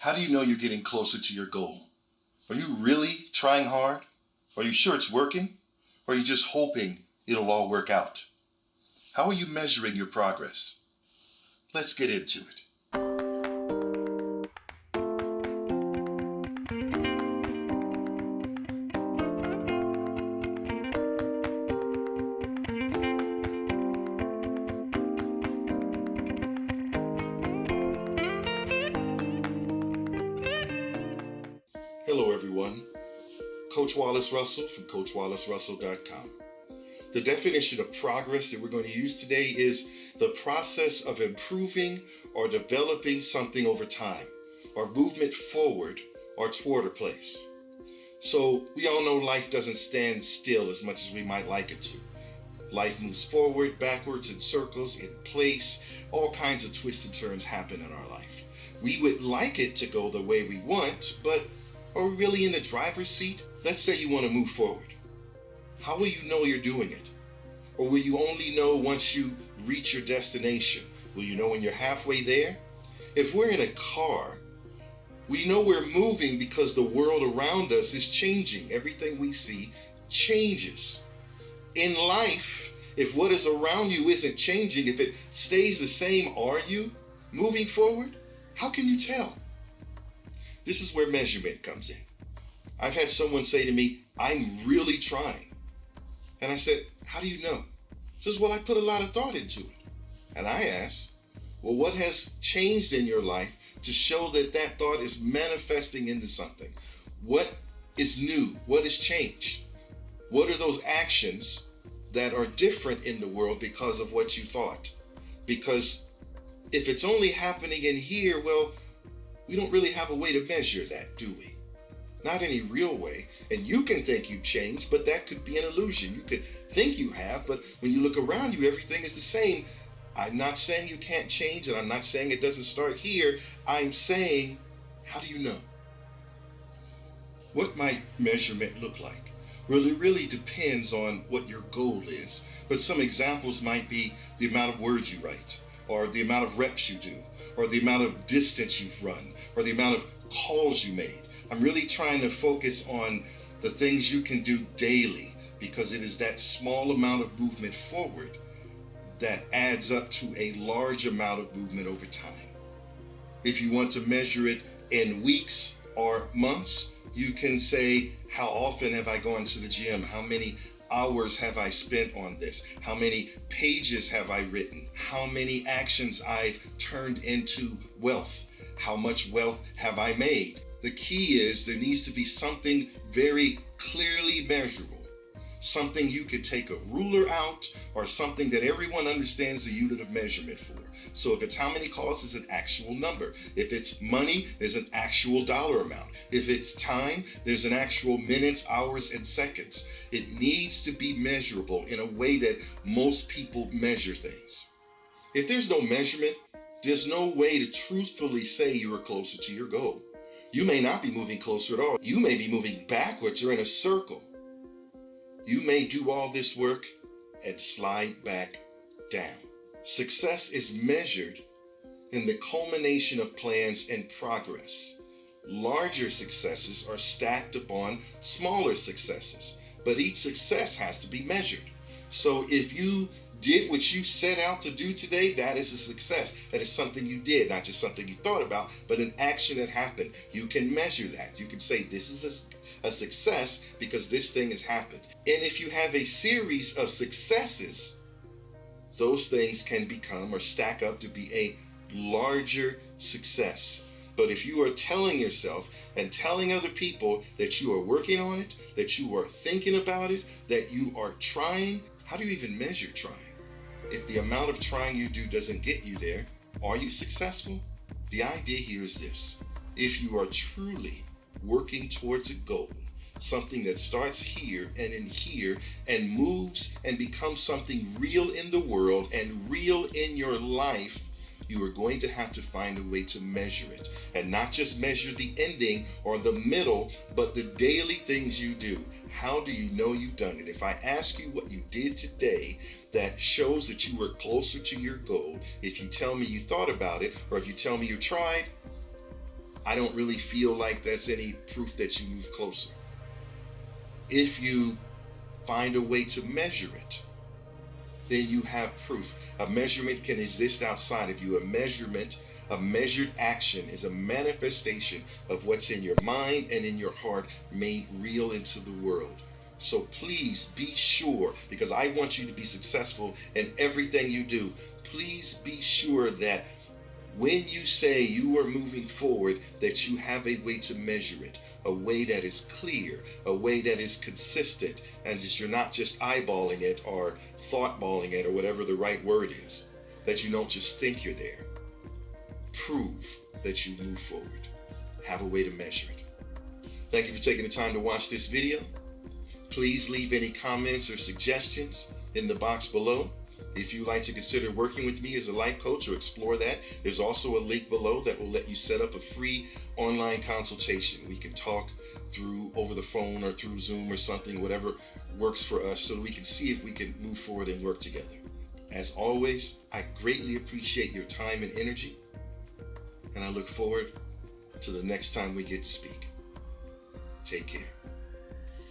How do you know you're getting closer to your goal? Are you really trying hard? Are you sure it's working? Or are you just hoping it'll all work out? How are you measuring your progress? Let's get into it. Hello everyone, Coach Wallace Russell from CoachWallaceRussell.com. The definition of progress that we're going to use today is the process of improving or developing something over time, or movement forward or toward a place. So we all know life doesn't stand still as much as we might like it to. Life moves forward, backwards, in circles, in place. All kinds of twists and turns happen in our life. We would like it to go the way we want, but are we really in the driver's seat? Let's say you want to move forward. How will you know you're doing it? Or will you only know once you reach your destination? Will you know when you're halfway there? If we're in a car, we know we're moving because the world around us is changing. Everything we see changes. In life, if what is around you isn't changing, if it stays the same, are you moving forward? How can you tell? This is where measurement comes in. I've had someone say to me, "I'm really trying." And I said, "How do you know?" She says, "Well, I put a lot of thought into it." And I asked, "Well, what has changed in your life to show that that thought is manifesting into something? What is new? What has changed? What are those actions that are different in the world because of what you thought?" Because if it's only happening in here, well, we don't really have a way to measure that, do we? Not any real way. And you can think you've changed, but that could be an illusion. You could think you have, but when you look around you, everything is the same. I'm not saying you can't change, and I'm not saying it doesn't start here. I'm saying, how do you know? What might measurement look like? Well, it really depends on what your goal is. But some examples might be the amount of words you write, or the amount of reps you do, or the amount of distance you've run, or the amount of calls you made. I'm really trying to focus on the things you can do daily, because it is that small amount of movement forward that adds up to a large amount of movement over time. If you want to measure it in weeks or months, you can say, how often have I gone to the gym? How many hours have I spent on this? How many pages have I written? How many actions I've turned into wealth? How much wealth have I made? The key is there needs to be something very clearly measurable. Something you could take a ruler out, or something that everyone understands the unit of measurement for. So if it's how many calls, it's an actual number. If it's money, there's an actual dollar amount. If it's time, there's an actual minutes, hours, and seconds. It needs to be measurable in a way that most people measure things. If there's no measurement, there's no way to truthfully say you are closer to your goal. You may not be moving closer at all. You may be moving backwards or in a circle. You may do all this work and slide back down. Success is measured in the culmination of plans and progress. Larger successes are stacked upon smaller successes, but each success has to be measured. So if you did what you set out to do today, that is a success. That is something you did, not just something you thought about, but an action that happened. You can measure that. You can say this is a success because this thing has happened. And if you have a series of successes, those things can become or stack up to be a larger success. But if you are telling yourself and telling other people that you are working on it, that you are thinking about it, that you are trying, how do you even measure trying? If the amount of trying you do doesn't get you there, are you successful? The idea here is this: if you are truly working towards a goal, something that starts here and in here and moves and becomes something real in the world and real in your life, you are going to have to find a way to measure it. And not just measure the ending or the middle, but the daily things you do. How do you know you've done it? If I ask you what you did today that shows that you were closer to your goal, if you tell me you thought about it, or if you tell me you tried, I don't really feel like that's any proof that you move closer. If you find a way to measure it, then you have proof. A measurement can exist outside of you. A measured action is a manifestation of what's in your mind and in your heart made real into the world. So please be sure, because I want you to be successful in everything you do, please be sure that when you say you are moving forward, that you have a way to measure it, a way that is clear, a way that is consistent, and just you're not just eyeballing it or thoughtballing it or whatever the right word is, that you don't just think you're there. Prove that you move forward. Have a way to measure it. Thank you for taking the time to watch this video. Please leave any comments or suggestions in the box below. If you'd like to consider working with me as a life coach or explore that, there's also a link below that will let you set up a free online consultation. We can talk through over the phone or through Zoom or something, whatever works for us, so we can see if we can move forward and work together. As always, I greatly appreciate your time and energy, and I look forward to the next time we get to speak. Take care.